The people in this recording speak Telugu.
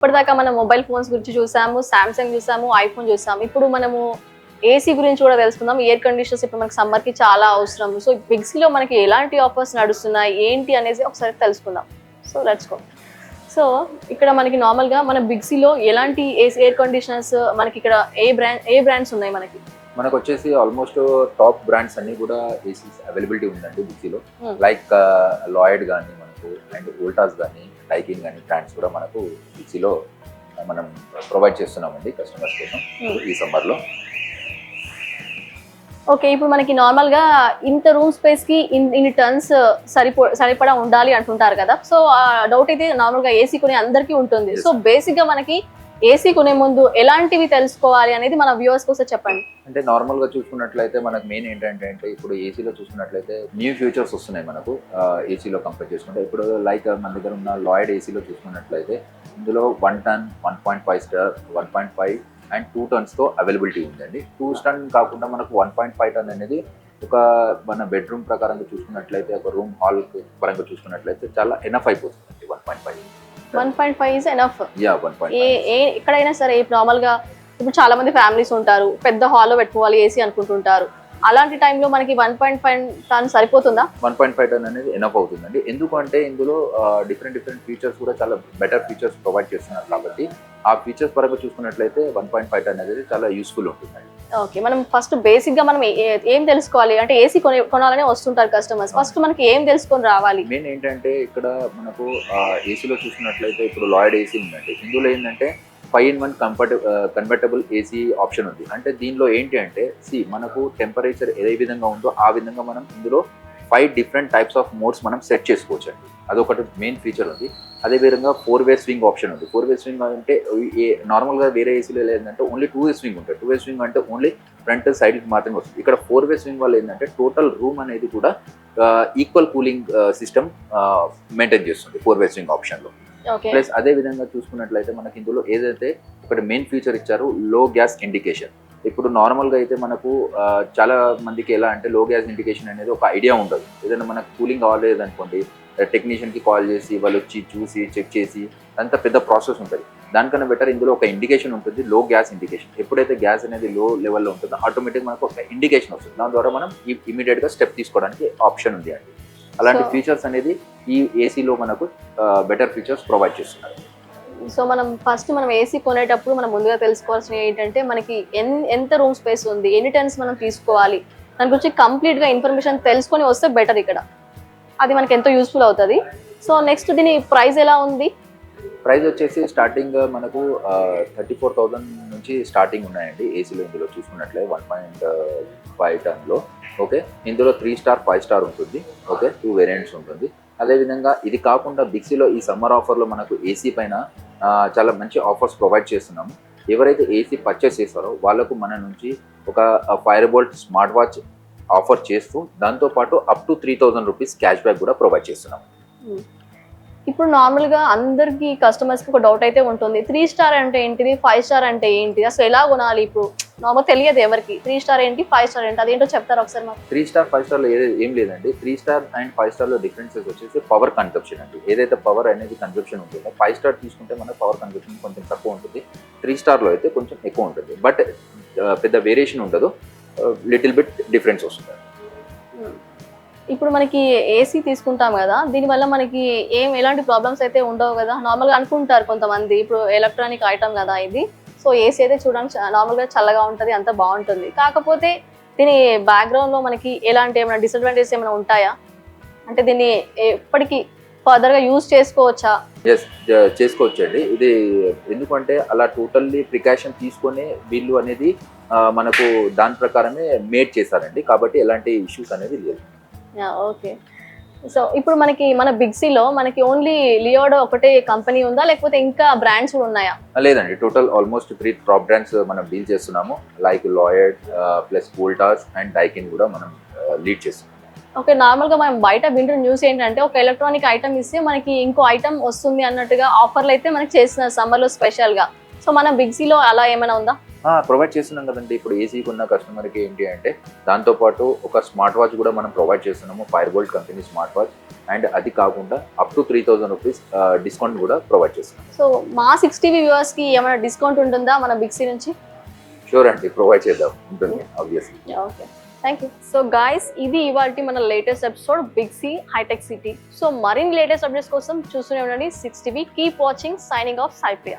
ఇప్పటిదాకా మనం మొబైల్ ఫోన్స్ గురించి చూసాము, సామ్సంగ్ చూసాము, ఐఫోన్ చూసాము. ఇప్పుడు మనము ఏసీ గురించి కూడా తెలుసుకుందాం. ఎయిర్ కండిషనర్స్ ఇప్పుడు మనకి సమ్మర్‌కి చాలా అవసరం. సో బిగ్సీలో మనకి ఎలాంటి ఆఫర్స్ నడుస్తున్నాయి, ఏంటి అనేసి ఒకసారి తెలుసుకుందాం. So let's go. సో ఇక్కడ మనకి నార్మల్‌గా మన బిగ్సీలో ఎలాంటి ఎయిర్ కండిషనర్స్ మనకి ఇక్కడ ఏ బ్రాండ్స్ ఉన్నాయి మనకి? మనకొచ్చేసి ఆల్మోస్ట్ టాప్ బ్రాండ్స్ అన్ని కూడా ఏసీస్ అవైలబిలిటీ ఉందండి బిగ్సీలో. లైక్ లాయిడ్ కానీ మనకు అండ్ వోల్టాస్ కానీ డైకిన్ కానీ బ్రాండ్స్ కూడా మనకు బిగ్సీలో మనం ప్రొవైడ్ చేస్తున్నామండి కస్టమర్స్ కోసం ఈ సమ్మర్లో. ఓకే, ఇప్పుడు మనకి నార్మల్గా ఇంత రూమ్ స్పేస్ కి ఇన్ని టన్స్ సరిపడా ఉండాలి అంటుంటారు కదా. సో ఆ డౌట్ అయితే నార్మల్గా ఏసీ కొనే అందరికీ ఉంటుంది. సో బేసిక్ గా మనకి ఏసీ కొనే ముందు ఎలాంటివి తెలుసుకోవాలి అనేది మన వ్యూవర్స్ కోసం చెప్పండి. అంటే నార్మల్ గా చూసుకున్నట్లయితే మనకు మెయిన్ ఏంటంటే ఇప్పుడు ఏసీలో చూసుకున్నట్లయితే న్యూ ఫ్యూచర్స్ వస్తున్నాయి మనకు ఏసీలో కంపేర్ చేసుకుంటే. ఇప్పుడు లైక్ మన దగ్గర ఉన్న లాయిడ్ ఏసీలో చూసుకున్నట్లయితే ఇందులో 1 టన్, 1.5 స్టార్, 1.5 అండ్ 2 టన్స్తో అవైలబిలిటీ ఉందండి. 2 టన్ కాకుండా మనకు 1.5 టన్ అనేది ఒక మన బెడ్రూమ్ ప్రకారంగా చూసుకున్నట్లయితే ఒక రూమ్ హాల్ పరంగా చూసుకున్నట్లయితే చాలా ఎనఫ్ అయిపోతుంది 1.5. 1.5 ఇస్ ఎనఫ్. యా 1.5. ఎక్కడైనా సరే నార్మల్ గా ఇప్పుడు చాలా మంది ఫ్యామిలీస్ ఉంటారు, పెద్ద హాల్లో పెట్టుకోవాలి ఏసీ అనుకుంటుంటారు. అలాంటి టైంలో మనకి 1.5 టన్ సరిపోతుందా? 1.5 టన్ అనేది ఎనఫ్ అవుతుందండి. ఎందుకంటే ఇందులో డిఫరెంట్ ఫీచర్స్ కూడా చాలా బెటర్ ఫీచర్స్ ప్రొవైడ్ చేస్తున్నారు కాబట్టి ఆ ఫీచర్స్ పరంగా చూసుకున్నట్లయితే 1.5 టన్ అనేది చాలా యూస్ఫుల్ ఉంటుందండి. ఓకే, మనం ఫస్ట్ బేసిక్ గా మనం ఏం తెలుసుకోవాలి అంటే ఏసీ కొనాలని వస్తుంటారు కస్టమర్స్. ఫస్ట్ మనకి ఏం తెలుసుకొని రావాలి? మెయిన్ ఏంటంటే ఇక్కడ మనకు ఏసీలో చూసుకున్నట్లయితే ఇప్పుడు లాయిడ్ ఏసీ ఉందండి. ఇందులో ఏంటంటే 5-in-1 కన్వర్టబుల్ ఏసీ ఆప్షన్ ఉంది. అంటే దీనిలో ఏంటి అంటే మనకు టెంపరేచర్ ఏ విధంగా ఉందో ఆ విధంగా మనం ఇందులో 5 డిఫరెంట్ టైప్స్ ఆఫ్ మోడ్స్ మనం సెట్ చేసుకోవచ్చు అండి. అదొకటి మెయిన్ ఫీచర్ ఉంది. అదేవిధంగా 4-వే స్వింగ్ ఆప్షన్ ఉంది. 4-వే స్వింగ్ అంటే నార్మల్గా వేరే ఏసీలో ఏంటంటే ఓన్లీ 2-వే స్వింగ్ ఉంటుంది. 2-వే స్వింగ్ అంటే ఓన్లీ ఫ్రంట్ సైడ్కి మాత్రమే వస్తుంది. ఇక్కడ 4-వే స్వింగ్ వల్ల ఏంటంటే టోటల్ రూమ్ అనేది కూడా ఈక్వల్ కూలింగ్ సిస్టమ్ మెయింటైన్ చేస్తుంది 4-వే స్వింగ్ ఆప్షన్లో. ప్లస్ అదే విధంగా చూసుకున్నట్లయితే మనకి ఇందులో ఏదైతే ఒకటి మెయిన్ ఫీచర్ ఇచ్చారు లో గ్యాస్ ఇండికేషన్. ఇప్పుడు నార్మల్గా అయితే మనకు చాలా మందికి ఎలా అంటే లో గ్యాస్ ఇండికేషన్ అనేది ఒక ఐడియా ఉండదు. ఏదైనా మనకు కూలింగ్ అవ్వలేదు అనుకోండి, టెక్నీషియన్కి కాల్ చేసి వాళ్ళు వచ్చి చూసి చెక్ చేసి అంత పెద్ద ప్రాసెస్ ఉంటుంది. దానికన్నా బెటర్ ఇందులో ఒక ఇండికేషన్ ఉంటుంది, లో గ్యాస్ ఇండికేషన్. ఎప్పుడైతే గ్యాస్ అనేది లో లెవెల్లో ఉంటుందో ఆటోమేటిక్ మనకు ఒక ఇండికేషన్ వస్తుంది. దాని ద్వారా మనం ఇమీడియట్గా స్టెప్ తీసుకోవడానికి ఆప్షన్ ఉంది అండి. అలాంటి ఫీచర్స్ అనేది ఈ ఏసీలో మనకు బెటర్ ఫీచర్స్ ప్రొవైడ్ చేస్తున్నారు. సో మనం ఏసీ కొనేటప్పుడు మనం ముందుగా తెలుసుకోవాల్సినవి ఏంటంటే మనకి ఎంత రూమ్ స్పేస్ ఉంది, ఎన్ని టన్స్ మనం తీసుకోవాలి, దాని గురించి కంప్లీట్గా ఇన్ఫర్మేషన్ తెలుసుకొని వస్తే బెటర్. ఇక్కడ అది మనకి ఎంతో యూస్ఫుల్ అవుతుంది. సో నెక్స్ట్ దీని ప్రైస్ ఎలా ఉంది? ప్రైస్ వచ్చేసి స్టార్టింగ్ మనకు 34,000 నుంచి స్టార్టింగ్ ఉన్నాయండి ఏసీలో. ఇందులో చూసుకున్నట్లయితే 1.5 టన్లో. ఓకే, ఇందులో 3 స్టార్ 5 స్టార్ ఉంటుంది. ఓకే, 2 వేరియంట్స్ ఉంటుంది. అదేవిధంగా ఇది కాకుండా బిగ్సీలో ఈ సమ్మర్ ఆఫర్లో మనకు ఏసీ పైన చాలా మంచి ఆఫర్స్ ప్రొవైడ్ చేస్తున్నాము. ఎవరైతే ఏసీ పర్చేస్ చేస్తారో వాళ్ళకు మన నుంచి ఒక fire bolt smart watch offer చేస్తూ దాంతోపాటు up to 3,000 rupees cash back కూడా ప్రొవైడ్ చేస్తున్నాము. ఇప్పుడు నార్మల్గా అందరికి కస్టమర్స్కి ఒక డౌట్ అయితే ఉంటుంది, 3 స్టార్ అంటే ఏంటిది, 5 స్టార్ అంటే ఏంటిది, అసలు ఎలా కొనాలి? ఇప్పుడు నార్మల్ తెలియదు ఎవరికి 3 స్టార్ ఏంటి, 5 స్టార్ ఏంటి, అదేంటో చెప్తారా ఒకసారి మాకు? 3 స్టార్ 5 స్టార్లో ఏం లేదండి. 3 స్టార్ అండ్ 5 స్టార్లో డిఫరెన్సెస్ వచ్చేసి పవర్ కన్సంప్షన్ అండి. ఏదైతే పవర్ అనేది కన్సంప్షన్ ఉంటుందో 5 స్టార్ తీసుకుంటే మనకు పవర్ కన్సంప్షన్ కొంచెం తక్కువ ఉంటుంది. 3 స్టార్లో అయితే కొంచెం ఎక్కువ ఉంటుంది. బట్ పెద్ద వేరియేషన్ ఉండదు, లిటిల్ బిట్ డిఫరెన్స్ వస్తుంది. ఇప్పుడు మనకి ఏసీ తీసుకుంటాం కదా, దీనివల్ల మనకి ఎలాంటి ప్రాబ్లమ్స్ అయితే ఉండవు కదా. నార్మల్గా అనుకుంటారు కొంతమంది, ఇప్పుడు ఎలక్ట్రానిక్ ఐటమ్ కదా ఇది, సో ఏసీ అయితే చూడడానికి నార్మల్గా చల్లగా ఉంటుంది, అంత బాగుంటుంది. కాకపోతే దీని బ్యాక్గ్రౌండ్లో మనకి ఏమైనా డిసడ్వాంటేజెస్ ఏమైనా ఉంటాయా? అంటే దీన్ని ఎప్పటికీ ఫర్దర్గా యూజ్ చేసుకోవచ్చా? ఎస్, చేసుకోవచ్చు అండి. ఇది ఎందుకంటే అలా టోటల్లీ ప్రికాషన్ తీసుకొని వీళ్ళు అనేది మనకు దాని ప్రకారమే మేడ్ చేశారండి. కాబట్టి ఎలాంటి ఇష్యూస్ అనేది లేదు. ఓకే, సో ఇప్పుడు మన బిగ్సీలో మనకి ఓన్లీ లియోడో ఒకటే కంపెనీ ఉందా, లేకపోతే ఇంకా బ్రాండ్స్ కూడా ఉన్నాయా? లేదండి, టోటల్ ఆల్మోస్ట్ 3 టాప్ బ్రాండ్స్ మనం డీల్ చేస్తున్నాము. Like Lloyd plus Voltas and Daikin కూడా మనం లీడ్ చేస్తున్నాం. ఓకే, నార్మల్గా మనం బయట వింటున్న న్యూస్ ఏంటంటే ఒక ఎలక్ట్రానిక్ ఐటమ్ ఇస్తే మనకి ఇంకో ఐటమ్ వస్తుంది అన్నట్టుగా ఆఫర్లు అయితే మనకి చేస్తున్నారు సమ్మర్లో స్పెషల్గా. సో మన బిగ్సీలో అలా ఏమైనా ఉందా? ప్రొవైడ్ చేస్తున్నాం కదండి. ఇప్పుడు ఏసీకి ఉన్న కస్టమర్కి ఏంటి అంటే దాంతోపాటు ఒక స్మార్ట్ వాచ్ కూడా మనం ప్రొవైడ్ చేస్తున్నాము, Fire Boltt company smart watch. And అది కాకుండా అప్ టు 3000 రూపీస్ డిస్కౌంట్ కూడా ప్రొవైడ్ చేస్తున్నాం. సో మా 6 TV వ్యూవర్స్కి ఏమైనా డిస్కౌంట్ ఉంటుందా మన బిగ్ సి నుంచి? షూర్ అండి, ప్రొవైడ్ చేద్దాం, ఉంటుంది obviously. Okay, thank you. So guys, ఇది ఇవాల్టి మన latest episode Big C Hitech City. So మరిన్ని లేటెస్ట్ అప్డేట్స్ కోసం చూస్తూనే ఉండండి 6 TV. Keep watching. Signing off, Sai ప్రియ.